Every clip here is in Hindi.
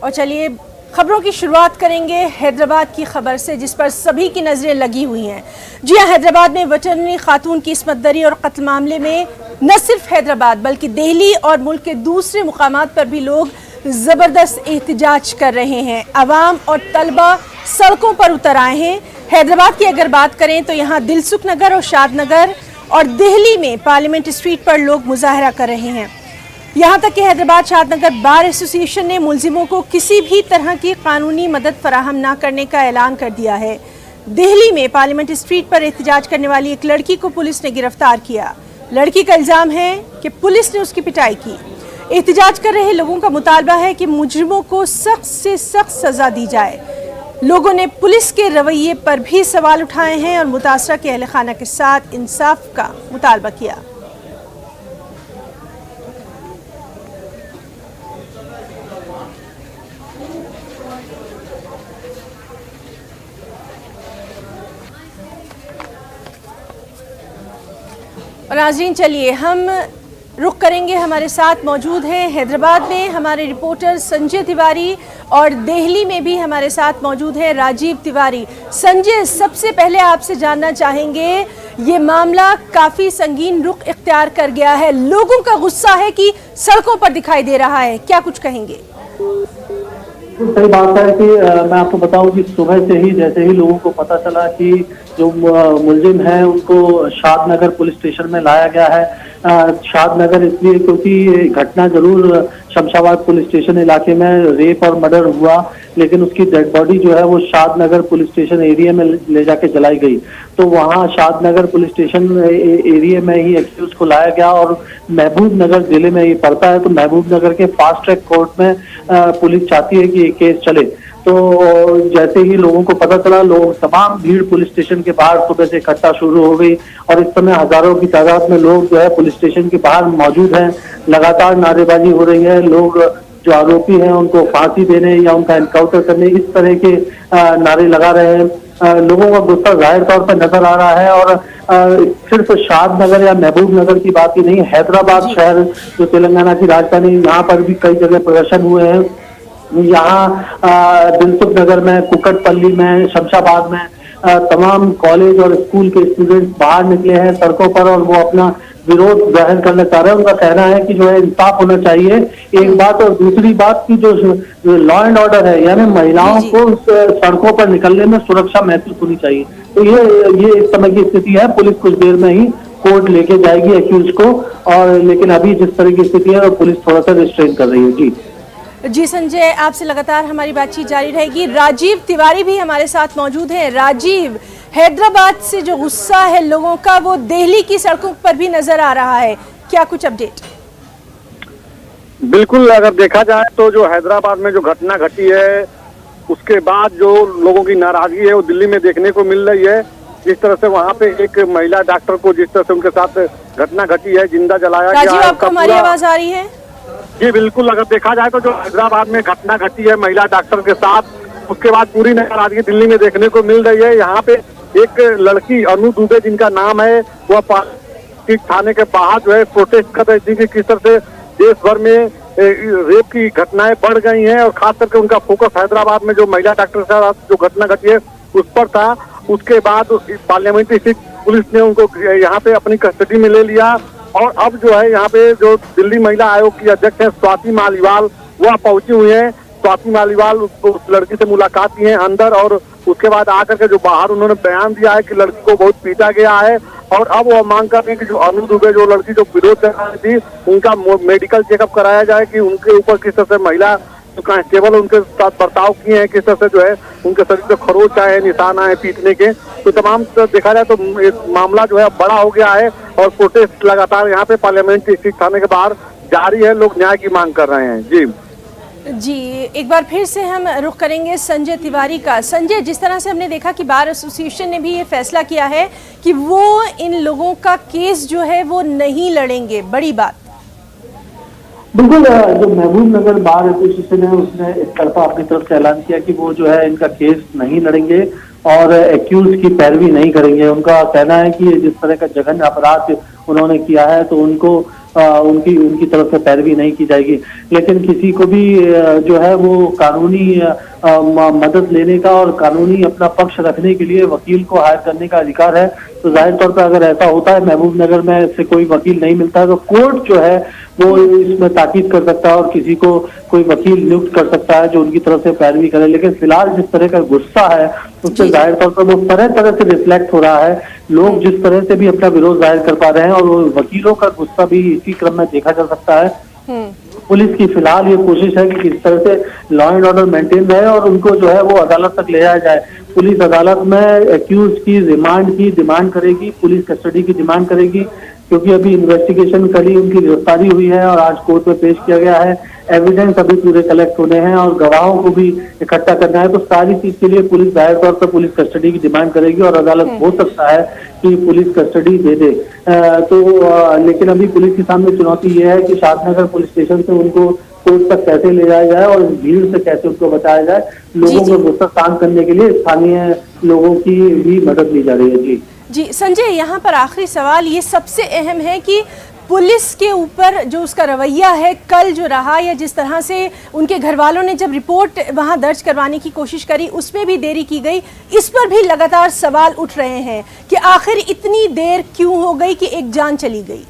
और चलिए खबरों की शुरुआत करेंगे हैदराबाद की खबर से, जिस पर सभी की नजरें लगी हुई हैं। जी हां, हैदराबाद में वेटरनरी खातून की इस्मत दरी और कत्ल मामले में न सिर्फ हैदराबाद बल्कि दिल्ली और मुल्क के दूसरे मुकामात पर भी लोग जबरदस्त एहतजाज कर रहे हैं। अवाम और तलबा सड़कों पर उतर आए हैं। हैदराबाद की अगर बात करें तो यहाँ दिलसुख नगर और शादनगर और दिल्ली में पार्लियामेंट स्ट्रीट पर लोग मुजाहरा कर रहे हैं। यहाँ तक कि हैदराबाद शादनगर बार एसोसिएशन ने मुलजिमों को किसी भी तरह की कानूनी मदद फराहम न करने का ऐलान कर दिया है। दिल्ली में पार्लियामेंट स्ट्रीट पर एहतजाज करने वाली एक लड़की को पुलिस ने गिरफ्तार किया। लड़की का इल्जाम है कि पुलिस ने उसकी पिटाई की। एहतजाज कर रहे लोगों का मुतालबा है कि मुजरिमों को सख्त से सख्त सजा दी जाए। लोगों ने पुलिस के रवैये पर भी सवाल उठाए हैं और मुतासरा के अहल खाना के साथ इंसाफ का मुतालबा किया। और नाज़रीन, चलिए हम रुख करेंगे, हमारे साथ मौजूद हैं हैदराबाद में हमारे रिपोर्टर संजय तिवारी और दिल्ली में भी हमारे साथ मौजूद है राजीव तिवारी। संजय, सबसे पहले आपसे जानना चाहेंगे, ये मामला काफ़ी संगीन रुख इख्तियार कर गया है, लोगों का गुस्सा है कि सड़कों पर दिखाई दे रहा है, क्या कुछ कहेंगे? सही बात है कि मैं आपको बताऊं कि सुबह से ही जैसे ही लोगों को पता चला कि जो मुलजिम है उनको शादनगर पुलिस स्टेशन में लाया गया है। शादनगर इसलिए क्योंकि घटना जरूर शमशाबाद पुलिस स्टेशन इलाके में रेप और मर्डर हुआ, लेकिन उसकी डेड बॉडी जो है वो शादनगर पुलिस स्टेशन एरिया में ले जाके जलाई गई। तो वहाँ शादनगर पुलिस स्टेशन एरिया में ही एक्यूज को लाया गया और महबूब नगर जिले में ये पड़ता है। तो महबूब नगर के फास्ट ट्रैक कोर्ट में पुलिस चाहती है कि ये केस चले। तो जैसे ही लोगों को पता चला, लोग तमाम भीड़ पुलिस स्टेशन के बाहर सुबह से इकट्ठा शुरू हो गई और इस समय हजारों की तादाद में लोग जो है पुलिस स्टेशन के बाहर मौजूद हैं। लगातार नारेबाजी हो रही है। लोग जो आरोपी हैं उनको फांसी देने या उनका एनकाउंटर करने, इस तरह के नारे लगा रहे हैं। लोगों का गुस्सा जाहिर तौर पर नजर आ रहा है और सिर्फ शादनगर या महबूब नगर की बात ही नहीं, हैदराबाद शहर जो तेलंगाना की राजधानी, यहाँ पर भी कई जगह प्रदर्शन हुए हैं। यहाँ दिलसुख नगर में, कुकटपल्ली में, शमशाबाद में तमाम कॉलेज और स्कूल के स्टूडेंट्स बाहर निकले हैं सड़कों पर और वो अपना विरोध जाहिर करना चाह रहे हैं। उनका कहना है कि जो है इंसाफ होना चाहिए, एक बात, और दूसरी बात की जो लॉ एंड ऑर्डर है, यानी महिलाओं को सड़कों पर निकलने में सुरक्षा महसूस होनी चाहिए। तो ये इस समय की स्थिति है। पुलिस कुछ देर में ही कोर्ट लेके जाएगी एक्यूज को, और लेकिन अभी जिस तरह की स्थिति है पुलिस थोड़ा सा रिस्ट्रेन कर रही है। जी संजय, आपसे लगातार हमारी बातचीत जारी रहेगी। राजीव तिवारी भी हमारे साथ मौजूद हैं। राजीव, हैदराबाद से जो गुस्सा है लोगों का वो दिल्ली की सड़कों पर भी नजर आ रहा है, क्या कुछ अपडेट? बिल्कुल, अगर देखा जाए तो जो हैदराबाद में जो घटना घटी है उसके बाद जो लोगों की नाराजगी है वो दिल्ली में देखने को मिल रही है। जिस तरह से वहाँ पे एक महिला डॉक्टर को जिस तरह से उनके साथ घटना घटी है, जिंदा जलाया गया। राजीव, आपको हमारी आवाज आ रही है? जी बिल्कुल, अगर देखा जाए तो जो हैदराबाद में घटना घटी है महिला डॉक्टर के साथ, उसके बाद पूरी नाराजगी दिल्ली में देखने को मिल रही है। यहाँ पे एक लड़की अनु दुबे जिनका नाम है, वह थाने के बाहर जो है प्रोटेस्ट कर रही थी कि किस तरह से देश भर में रेप की घटनाएं बढ़ गई हैं और खास करके उनका फोकस हैदराबाद में जो महिला डॉक्टर के साथ जो घटना घटी है उस पर था। उसके बाद पार्लियामेंट्री स्थित पुलिस ने उनको यहाँ पे अपनी कस्टडी में ले लिया और अब जो है यहाँ पे जो दिल्ली महिला आयोग की अध्यक्ष है स्वाति मालीवाल, वह पहुंची हुई है। स्वाति मालीवाल उस लड़की से मुलाकात की है अंदर और उसके बाद आकर के जो बाहर उन्होंने बयान दिया है कि लड़की को बहुत पीटा गया है और अब वो मांग कर रहे हैं कि जो अनु दुबे जो लड़की जो विरोध कर रही थी उनका मेडिकल चेकअप कराया जाए कि उनके ऊपर किस तरह से महिला जो कांस्टेबल उनके साथ बर्ताव किए हैं, किस तरह से जो है उनके शरीर पे खरोच आए, निशान आए पीटने के। तो तमाम देखा जाए तो मामला जो है बड़ा हो गया है और प्रोटेस्ट लगातार यहाँ पे पार्लियामेंट स्ट्रीट थाने के बाहर जारी है। लोग न्याय की मांग कर रहे हैं। जी, एक बार फिर से हम रुख करेंगे संजय तिवारी का। संजय, जिस तरह से हमने देखा कि बार एसोसिएशन ने भी ये फैसला किया है कि वो इन लोगों का केस जो है वो नहीं लड़ेंगे, बड़ी बात। बिल्कुल, जो महबूब नगर बार एसोसिएशन है उसने इस तरफा अपनी तरफ से ऐलान किया कि वो जो है इनका केस नहीं लड़ेंगे और एक्यूज की पैरवी नहीं करेंगे। उनका कहना है कि जिस तरह का जघन्य अपराध उन्होंने किया है तो उनको उनकी उनकी तरफ से पैरवी नहीं की जाएगी। लेकिन किसी को भी जो है वो कानूनी मदद लेने का और कानूनी अपना पक्ष रखने के लिए वकील को हायर करने का अधिकार है। तो जाहिर तौर पर अगर ऐसा होता है, महबूब नगर में से कोई वकील नहीं मिलता है, तो कोर्ट जो है वो इसमें ताकीद कर सकता है और किसी को कोई वकील नियुक्त कर सकता है जो उनकी तरफ से पैरवी करे। लेकिन फिलहाल जिस तरह का गुस्सा है उससे जाहिर तौर पर वो तरह तरह से रिफ्लेक्ट हो रहा है। लोग जिस तरह से भी अपना विरोध जाहिर कर पा रहे हैं और वो वकीलों का गुस्सा भी इसी क्रम में देखा जा सकता है। पुलिस की फिलहाल ये कोशिश है कि किस तरह से लॉ एंड ऑर्डर मेंटेन रहे और उनको जो है वो अदालत तक ले जाया जाए। पुलिस अदालत में एक्यूज की रिमांड की डिमांड करेगी, पुलिस कस्टडी की डिमांड करेगी, क्योंकि अभी इन्वेस्टिगेशन कल ही उनकी गिरफ्तारी हुई है और आज कोर्ट में पेश किया गया है। एविडेंस अभी पूरे कलेक्ट होने हैं और गवाहों को भी इकट्ठा करना है। तो सारी चीज के लिए पुलिस जाहिर तौर पर पुलिस कस्टडी की डिमांड करेगी और अदालत हो सकता है कि पुलिस कस्टडी दे दे। लेकिन अभी पुलिस के सामने चुनौती ये है कि शादनगर पुलिस स्टेशन से उनको कोर्ट तक कैसे ले जाया जाए और इस भीड़ से कैसे उनको बचाया जाए। लोगों को गुस्सा शांत करने के लिए स्थानीय लोगों की भी मदद ली जा रही है। जी संजय, यहाँ पर आखिरी सवाल ये सबसे अहम है कि पुलिस के ऊपर जो उसका रवैया है कल जो रहा, या जिस तरह से उनके घर वालों ने जब रिपोर्ट वहां दर्ज करवाने की कोशिश करी उसमें भी देरी की गई, इस पर भी लगातार सवाल उठ रहे हैं कि आखिर इतनी देर क्यों हो गई कि एक जान चली गई।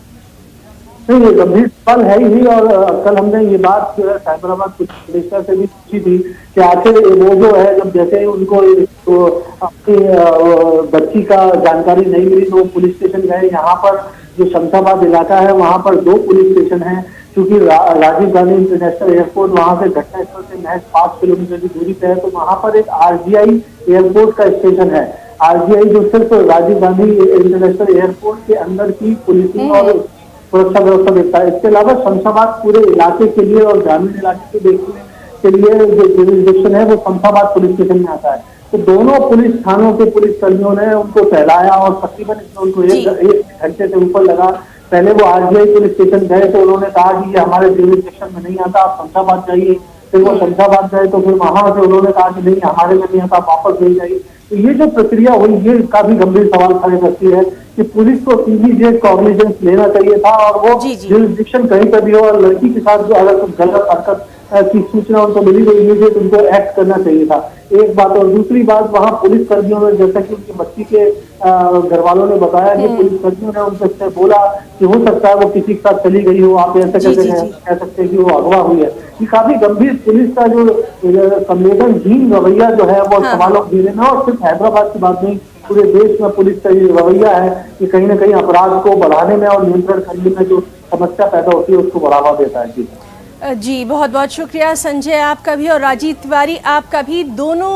नहीं, ये गंभीर सवाल है ही। और कल हमने ये बात जो है साइबराबाद पुलिस कमिश्नर से भी पूछी थी कि आखिर वो जो है जब जैसे उनको तो अपनी बच्ची का जानकारी नहीं मिली तो वो पुलिस स्टेशन गए। यहाँ पर जो शमशाबाद इलाका है वहाँ पर 2 पुलिस स्टेशन है, क्योंकि राजीव गांधी इंटरनेशनल एयरपोर्ट वहाँ से घटनास्थल से महज 5 किलोमीटर की दूरी पे है। तो वहाँ पर एक RGI एयरपोर्ट का स्टेशन है। RGI जो सिर्फ राजीव गांधी इंटरनेशनल एयरपोर्ट के अंदर की पुलिसिंग और सुरक्षा व्यवस्था देता है। इसके अलावा शमशाबाद पूरे इलाके के लिए और ग्रामीण इलाके के देखने के लिए जो जुरिस्डिक्शन है वो शमशाबाद पुलिस स्टेशन में आता है। तो दोनों पुलिस थानों के पुलिस कर्मियों ने उनको फैलाया और तकरीबन उनको 1 घंटे से ऊपर लगा। पहले वो RGI पुलिस स्टेशन गए तो उन्होंने कहा कि ये हमारे जुरिस्डिक्शन में नहीं आता, आप शमशाबाद जाइए। फिर वो शमशाबाद गए तो फिर वहां से उन्होंने कहा कि नहीं हमारे में नहीं आता, आप वापस नहीं जाइए। तो ये जो प्रक्रिया हुई ये काफी गंभीर सवाल खड़े करती है कि पुलिस को इमीडिएट कॉग्निजेंस लेना चाहिए था और वो जुरिस्डिक्शन कहीं पर भी हो और लड़की के साथ जो अगर कुछ गलत हरकत की सूचना उनको मिली तो इमीडिएट उनको एक्ट करना चाहिए था। एक बात। और दूसरी बात, वहाँ पुलिस कर्मियों ने, जैसा कि उनकी बच्ची के घर वालों ने बताया कि पुलिस कर्मियों ने उनसे बोला कि हो सकता है वो किसी के साथ चली गई हो, आप ऐसे कैसे कह सकते हैं कि वो अगवा हुई है। ये काफी गंभीर पुलिस का जो संवेदनहीन रवैया जो है वो सवालों घेरे में। और सिर्फ हैदराबाद की बात नहीं, पूरे देश में पुलिस का ये रवैया है कि कहीं ना कहीं अपराध को बढ़ाने में और नियंत्रण करने में जो समस्या पैदा होती है उसको बढ़ावा देता है। जी बहुत बहुत शुक्रिया संजय आपका भी और राजीव तिवारी आपका भी, दोनों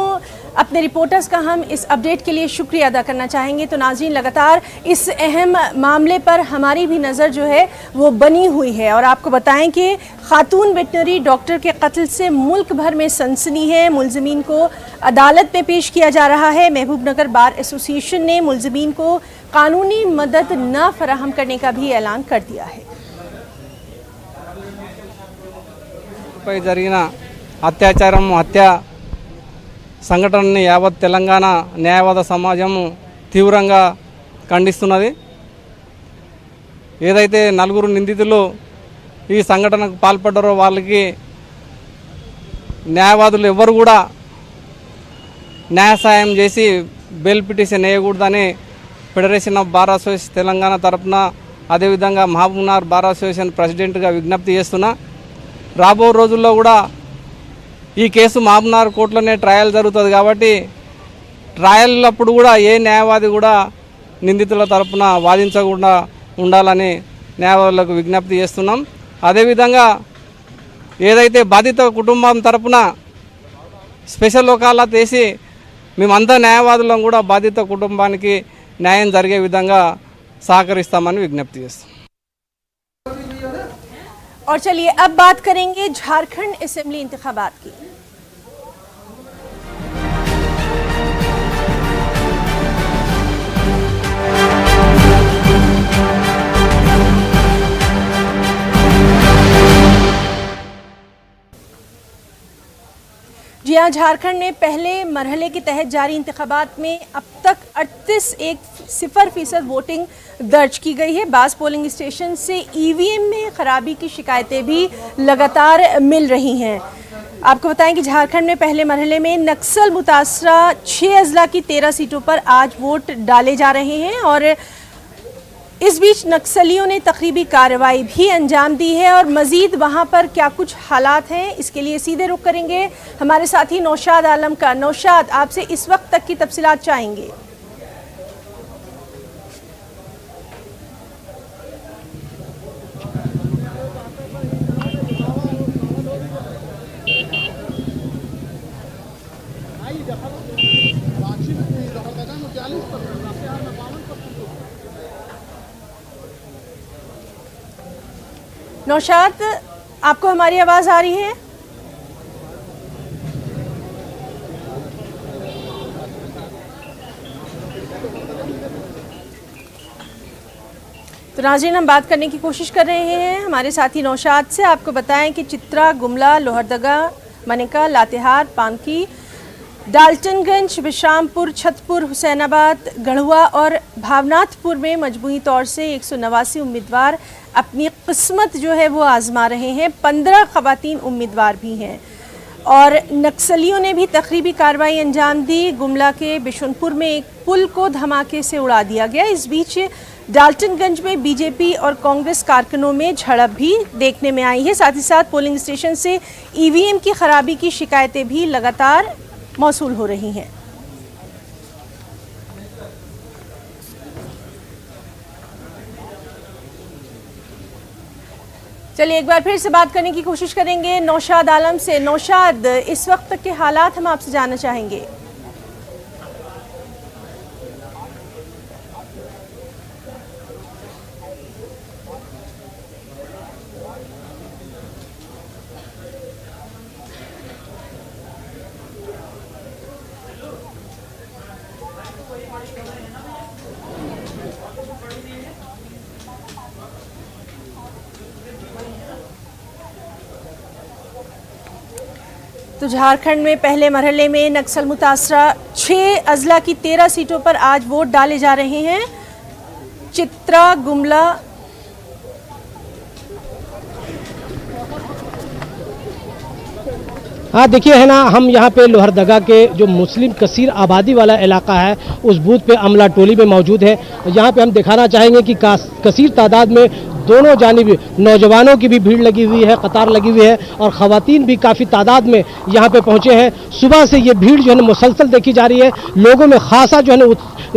अपने रिपोर्टर्स का हम इस अपडेट के लिए शुक्रिया अदा करना चाहेंगे। तो नाज़रीन, लगातार इस अहम मामले पर हमारी भी नज़र जो है वो बनी हुई है और आपको बताएं कि खातून वेटनरी डॉक्टर के कत्ल से मुल्क भर में सनसनी है। मुलजिमीन को अदालत में पेश किया जा रहा है। महबूबनगर बार एसोसिएशन ने मुलजिमीन को कानूनी मदद न फराहम करने का भी ऐलान कर दिया है। జరిగిన అత్యాచారం హత్య సంఘటనని యావత్ తెలంగాణ న్యాయవాద సమాజము తీవ్రంగా ఖండిస్తున్నది. ఏదైతే 4 నిందితులు ఈ సంఘటనకు పాల్పడ్డారో వాళ్ళకి న్యాయవాదులు ఎవరు కూడా న్యాయ సాయం చేసి బెయిల్ పిటిషన్ వేయకూడదని federation of bar association Telangana తరఫున అదేవిధంగా మహబూబ్నగర్ బార్ అసోసియేషన్ ప్రెసిడెంట్గా విజ్ఞప్తి చేస్తున్నా. రాబో రోజుల్లో కూడా ఈ కేసు మహబూబ్నగర్ కోర్టులోనే ట్రయల్ జరుగుతుంది కాబట్టి ట్రయల్ అప్పుడు కూడా ఏ న్యాయవాది కూడా నిందితుల తరపున వాదించకుండా ఉండాలని న్యాయవాదులకు విజ్ఞప్తి చేస్తున్నాం. అదేవిధంగా ఏదైతే బాధిత కుటుంబం తరపున స్పెషల్ వకాలత్ వేసి మేమంతా న్యాయవాదులం కూడా బాధిత కుటుంబానికి న్యాయం జరిగే విధంగా సహకరిస్తామని విజ్ఞప్తి చేస్తాం. और चलिए अब बात करेंगे झारखंड असेंबली इंतखाबात की। जी हाँ, झारखंड में पहले मरहले के तहत जारी इंतखाबात में अब तक 38.0% वोटिंग दर्ज की गई है। बास पोलिंग स्टेशन से ईवीएम में खराबी की शिकायतें भी लगातार मिल रही हैं। आपको बताएं कि झारखंड में पहले मरहले में नक्सल मुतासरा 6 अजला की 13 सीटों पर आज वोट डाले जा रहे हैं और इस बीच नक्सलियों ने तकरीबी कार्रवाई भी अंजाम दी है और मजीद वहां पर क्या कुछ हालात हैं, इसके लिए सीधे रुख करेंगे हमारे साथी नौशाद आलम का। नौशाद, आपसे इस वक्त तक की तफसीलात चाहेंगे। नौशाद, आपको हमारी आवाज आ रही है? तो नाज़रीन, हम बात करने की कोशिश कर रहे हैं हमारे साथी नौशाद से। आपको बताएं कि चित्रा, गुमला, लोहरदगा, मनिका, लातेहार, पानकी, डाल्टनगंज, विश्रामपुर, छतपुर, हुसैनाबाद, गढ़वा और भावनाथपुर में मजबूरी तौर से 189 उम्मीदवार अपनी किस्मत जो है वो आजमा रहे हैं। 15 खवातीन उम्मीदवार भी हैं और नक्सलियों ने भी तकरीबी कार्रवाई अंजाम दी। गुमला के बिशुनपुर में एक पुल को धमाके से उड़ा दिया गया। इस बीच डाल्टनगंज में बीजेपी और कांग्रेस कारकुनों में झड़प भी देखने में आई है। साथ ही साथ पोलिंग स्टेशन से ईवीएम की खराबी की शिकायतें भी लगातार मौसूल हो रही हैं। चलिए एक बार फिर से बात करने की कोशिश करेंगे नौशाद आलम से। नौशाद, इस वक्त तक के हालात हम आपसे जानना चाहेंगे। तो झारखंड में पहले मरहले में नक्सल मुतासरा 6 अजला की 13 सीटों पर आज वोट डाले जा रहे हैं। चित्रा, गुमला, हाँ देखिए है ना, हम यहाँ पे लोहरदगा के जो मुस्लिम कसीर आबादी वाला इलाका है उस बूथ पे अमला टोली में मौजूद है। यहाँ पे हम दिखाना चाहेंगे कि कसीर तादाद में दोनों जानिब नौजवानों की भी भीड़ लगी हुई है, कतार लगी हुई है और ख़वातीन भी काफ़ी तादाद में यहाँ पे पहुँचे हैं। सुबह से ये भीड़ जो है ना मुसलसल देखी जा रही है। लोगों में खासा जो है ना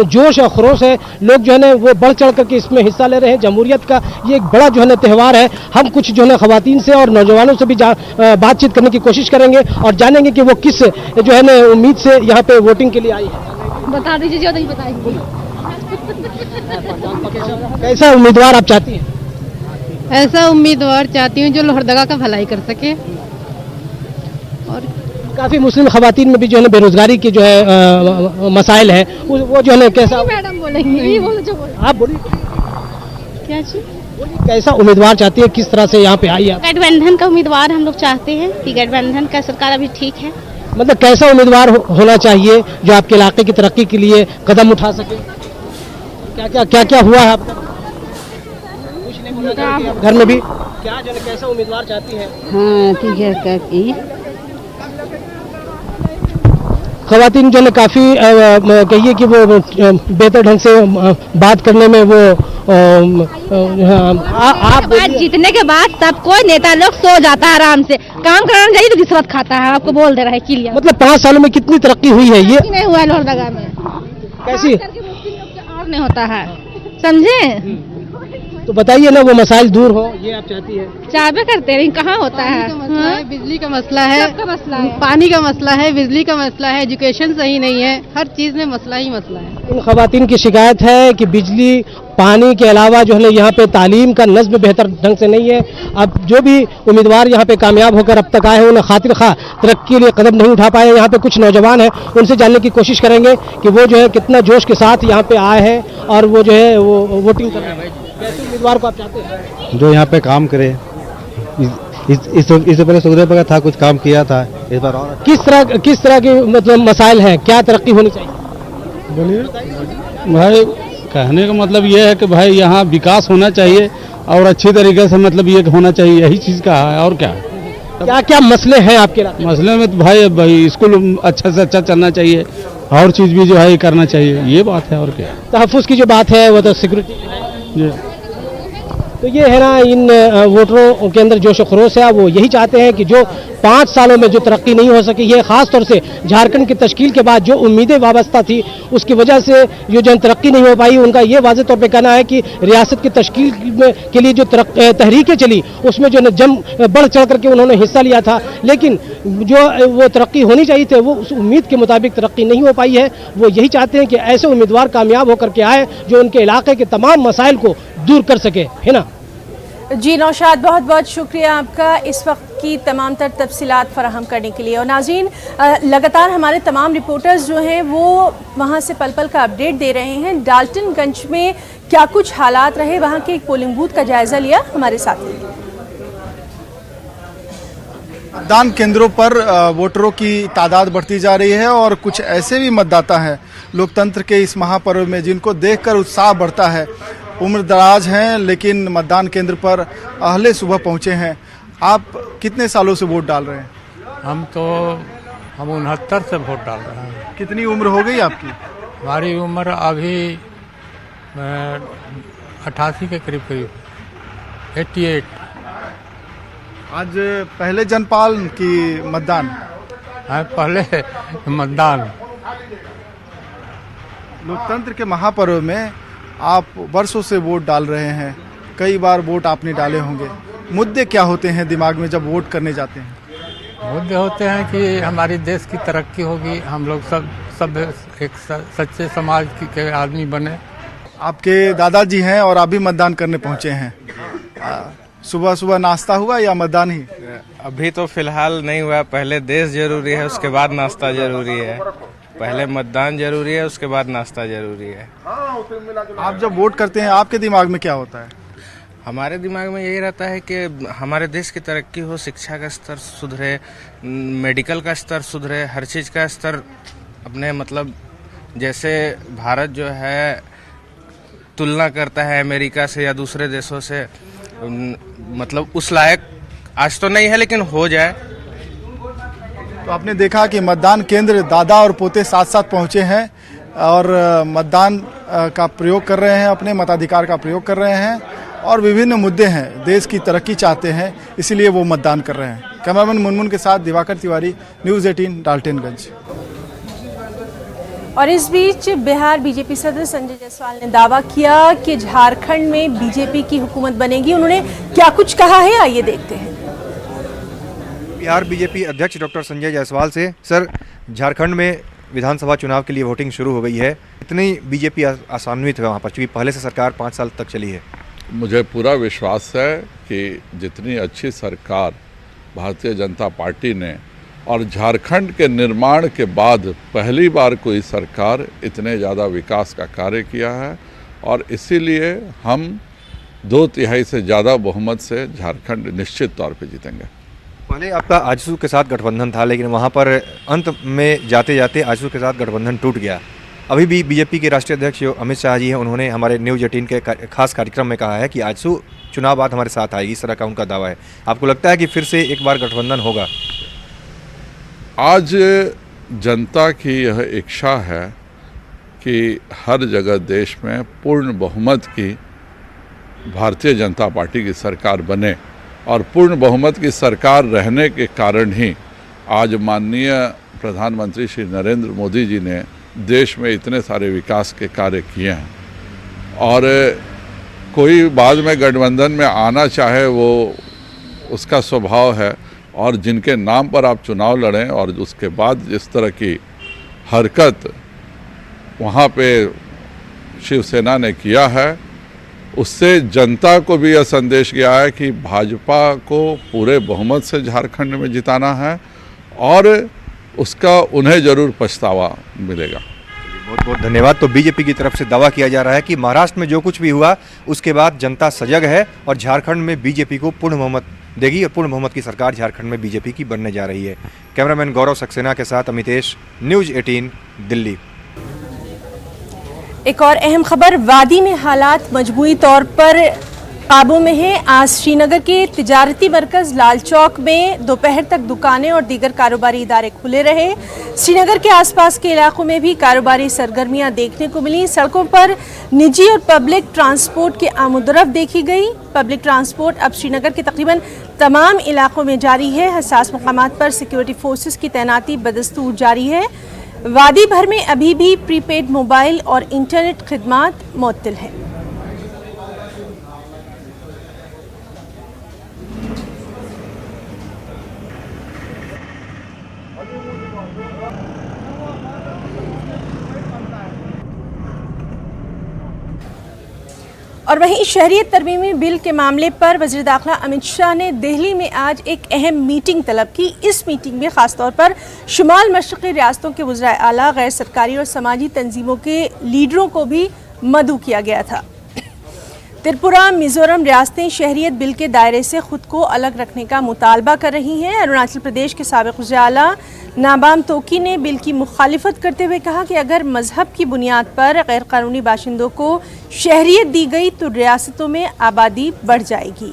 जोश और खरोश है। लोग जो है ना वो बढ़ चढ़ करके इसमें हिस्सा ले रहे हैं। जमहूरियत का ये एक बड़ा जो है ना त्यौहार है। हम कुछ जो है ना ख़वातीन से और नौजवानों से भी बातचीत करने की कोशिश करेंगे और जानेंगे कि वो किस जो है ना उम्मीद से यहाँ पे वोटिंग के लिए आई है। बता दीजिए जो नहीं बताएंगे। कैसा उम्मीदवार आप चाहती हैं? ऐसा उम्मीदवार चाहती हूँ जो लोहरदगा का भलाई कर सके। और काफ़ी मुस्लिम ख़वातीन में भी जो है ना बेरोजगारी की जो है मसाइल है, वो जो है ना कैसा मैडम बोलेंगे, आप बोलिए क्या चीज, कैसा उम्मीदवार चाहती है, किस तरह से यहाँ पे आई आप? गठबंधन का उम्मीदवार हम लोग चाहते हैं कि गठबंधन का सरकार अभी ठीक है। मतलब कैसा उम्मीदवार होना चाहिए जो आपके इलाके की तरक्की के लिए कदम उठा सके? क्या हुआ है आपका? घर में भी क्या जो है कैसा उम्मीदवार चाहती है? हाँ ठीक है। ख़वातीन जो है काफ़ी कहिए कि वो बेहतर ढंग से बात करने में वो आप जीतने के बाद सब कोई नेता लोग सो जाता है आराम से, काम कराने जाइए तो रिश्वत खाता है। आपको बोल दे रहा है क्लियर। मतलब 5 सालों में कितनी तरक्की हुई है? ये नहीं हुआ है लोहरदगा में। कैसी और नहीं होता है, समझे? तो बताइए ना, वो मसाइल दूर हो, ये आप चाहती है? चाहबे करते हैं, कहाँ होता है? बिजली का मसला है, सबका मसला है, पानी का मसला है, बिजली का मसला है, एजुकेशन सही नहीं है, हर चीज में मसला ही मसला है। इन ख़वातीन की शिकायत है कि बिजली, पानी के अलावा जो है ना यहाँ पे तालीम का नज़्म बेहतर ढंग से नहीं है। अब जो भी उम्मीदवार यहाँ पे कामयाब होकर अब तक आए हैं उन्हें खातिर खा तरक्की के लिए कदम नहीं उठा पाए। यहाँ पे कुछ नौजवान हैं, उनसे जानने की कोशिश करेंगे कि वो जो है कितना जोश के साथ यहाँ पे आए हैं और वो जो है वो वोटिंग कर रहे हैं। कैसे उम्मीदवार को आप चाहते हैं? जो यहाँ पे काम करे, इससे पहले सुखदेव का था, कुछ काम किया था, इस बार और किस तरह के मतलब मसाइल हैं, क्या तरक्की होनी चाहिए? बोलिए भाई। कहने का मतलब ये है कि भाई यहाँ विकास होना चाहिए और अच्छी तरीके से मतलब ये होना चाहिए, यही चीज़ का है और क्या है। क्या क्या मसले हैं आपके इलाके? मसले में तो भाई स्कूल अच्छा से अच्छा चलना चाहिए और चीज़ भी जो है करना चाहिए, ये बात है और क्या। तहफ़्फ़ुज़ की जो बात है वो तो सिक्योरिटी है। तो ये है ना, इन वोटरों के अंदर जोश खरोश है। वो यही चाहते हैं कि जो 5 सालों में जो तरक्की नहीं हो सकी है, ख़ास तौर से झारखंड की तश्कील के बाद जो उम्मीदें वाबस्ता थी उसकी वजह से ये जो तरक्की नहीं हो पाई, उनका ये वाज़ेह तौर पे कहना है कि रियासत की तश्कील के लिए जो तहरीकें चली उसमें जो बढ़ चढ़ करके उन्होंने हिस्सा लिया था, लेकिन जो वो तरक्की होनी चाहिए थी वो उस उम्मीद के मुताबिक तरक्की नहीं हो पाई है। वो यही चाहते हैं कि ऐसे उम्मीदवार कामयाब होकर के आए जो उनके इलाके के तमाम मसाइल को दूर कर सके, है ना। जी नौशाद, बहुत बहुत शुक्रिया आपका इस वक्त की तमाम तर तफसीलात फराहम करने के लिए। और नाज़रीन, लगातार हमारे तमाम रिपोर्टर्स जो हैं वो वहाँ से पल पल का अपडेट दे रहे हैं। डाल्टनगंज में क्या कुछ हालात रहे, वहाँ के एक पोलिंग बूथ का जायज़ा लिया हमारे साथी। मतदान केंद्रों पर वोटरों की तादाद बढ़ती जा रही है और कुछ ऐसे भी मतदाता हैं लोकतंत्र के इस महापर्व में जिनको देखकर उत्साह बढ़ता है। उम्र दराज हैं लेकिन मतदान केंद्र पर अहले सुबह पहुंचे हैं। आप कितने सालों से वोट डाल रहे हैं? हम 69 से वोट डाल रहे हैं। कितनी उम्र हो गई आपकी? हमारी उम्र अभी 88 के करीब 88। आज पहले जनपाल की मतदान? हाँ, पहले मतदान। लोकतंत्र के महापर्व में आप वर्षों से वोट डाल रहे हैं, कई बार वोट आपने डाले होंगे। मुद्दे क्या होते हैं दिमाग में जब वोट करने जाते हैं? मुद्दे होते हैं कि हमारी देश की तरक्की होगी, हम लोग सब एक सच्चे समाज के आदमी बने। आपके दादाजी हैं और आप भी मतदान करने पहुंचे हैं। सुबह सुबह नाश्ता हुआ या मतदान ही? अभी तो फिलहाल नहीं हुआ। पहले देश जरूरी है, उसके बाद नाश्ता जरूरी है। पहले मतदान जरूरी है, उसके बाद नाश्ता जरूरी है। आप जब वोट करते हैं आपके दिमाग में क्या होता है? हमारे दिमाग में यही रहता है कि हमारे देश की तरक्की हो, शिक्षा का स्तर सुधरे, मेडिकल का स्तर सुधरे, हर चीज़ का स्तर अपने मतलब जैसे भारत जो है तुलना करता है अमेरिका से या दूसरे देशों से, मतलब उस लायक आज तो नहीं है लेकिन हो जाए। तो आपने देखा कि मतदान केंद्र दादा और पोते साथ साथ पहुंचे हैं और मतदान का प्रयोग कर रहे हैं, अपने मताधिकार का प्रयोग कर रहे हैं और विभिन्न मुद्दे हैं, देश की तरक्की चाहते हैं, इसीलिए वो मतदान कर रहे हैं। कैमरामैन मुनमुन के साथ दिवाकर तिवारी, न्यूज़ 18 डाल्टनगंज। और इस बीच बिहार बीजेपी सदस्य संजय जायसवाल ने दावा किया कि झारखंड में बीजेपी की हुकूमत बनेगी। उन्होंने क्या कुछ कहा है, आइए देखते हैं। बिहार बीजेपी अध्यक्ष डॉक्टर संजय जायसवाल से। सर, झारखंड में विधानसभा चुनाव के लिए वोटिंग शुरू हो गई है, इतनी बीजेपी आशान्वित है वहाँ पर, चूँकि पहले से सरकार 5 साल तक चली है? मुझे पूरा विश्वास है कि जितनी अच्छी सरकार भारतीय जनता पार्टी ने और झारखंड के निर्माण के बाद पहली बार कोई सरकार इतने ज़्यादा विकास का कार्य किया है और इसीलिए हम 2/3 से ज़्यादा बहुमत से झारखंड निश्चित तौर पे जीतेंगे। पहले आपका आजसू के साथ गठबंधन था, लेकिन वहाँ पर अंत में जाते जाते आजसू के साथ गठबंधन टूट गया। अभी भी बीजेपी के राष्ट्रीय अध्यक्ष जो अमित शाह जी हैं, उन्होंने हमारे न्यूज़ 18 के खास कार्यक्रम में कहा है कि आजसू चुनाव बाद हमारे साथ आएगी, इस तरह का उनका दावा है। आपको लगता है कि फिर से एक बार गठबंधन होगा? आज जनता की यह इच्छा है कि हर जगह देश में पूर्ण बहुमत की भारतीय जनता पार्टी की सरकार बने और पूर्ण बहुमत की सरकार रहने के कारण ही आज माननीय प्रधानमंत्री श्री नरेंद्र मोदी जी ने देश में इतने सारे विकास के कार्य किए हैं। और कोई बाद में गठबंधन में आना चाहे वो उसका स्वभाव है, और जिनके नाम पर आप चुनाव लड़ें और उसके बाद जिस तरह की हरकत वहाँ पे शिवसेना ने किया है, उससे जनता को भी यह संदेश गया है कि भाजपा को पूरे बहुमत से झारखंड में जिताना है और उसका उन्हें जरूर पछतावा मिलेगा। बहुत बहुत धन्यवाद। तो बीजेपी की तरफ से दावा किया जा रहा है कि महाराष्ट्र में जो कुछ भी हुआ उसके बाद जनता सजग है और झारखंड में बीजेपी को पूर्ण बहुमत देगी और पूर्ण बहुमत की सरकार झारखंड में बीजेपी की बनने जा रही है। कैमरामैन गौरव सक्सेना के साथ अमितेश, न्यूज़ 18 दिल्ली। एक और अहम खबर, वादी में हालात मजबूरी तौर पर काबू में है। आज श्रीनगर के तिजारती मरकज लाल चौक में दोपहर तक दुकानें और दीगर कारोबारी इदारे खुले रहे। श्रीनगर के आसपास के इलाकों में भी कारोबारी सरगर्मियां देखने को मिली। सड़कों पर निजी और पब्लिक ट्रांसपोर्ट की आमदोरफ्त देखी गई। पब्लिक ट्रांसपोर्ट अब श्रीनगर के तकरीबन तमाम इलाकों में जारी है। हसास मकामात पर सिक्योरिटी फोर्सेस की तैनाती बदस्तूर जारी है। वादी भर में अभी भी प्रीपेड मोबाइल और इंटरनेट खिदमात मुअत्तल है। और वहीं शहरियत तरमीमी बिल के मामले पर वज़ीर दाखिला अमित शाह ने दिल्ली में आज एक अहम मीटिंग तलब की। इस मीटिंग में खासतौर पर शुमाल मशरक़ी रियासतों के वज़राए आला, गैर सरकारी और समाजी तंजीमों के लीडरों को भी मदऊ किया गया था। त्रिपुरा, मिजोरम रियासतें शहरियत बिल के दायरे से खुद को अलग रखने का मुतालबा कर रही हैं। अरुणाचल प्रदेश के साबिक़ वज़ीर आला नाबाम तोकी ने बिल की मुखालिफत करते हुए कहा कि अगर मजहब की बुनियाद पर गैर कानूनी बाशिंदों को शहरियत दी गई तो रियासतों में आबादी बढ़ जाएगी।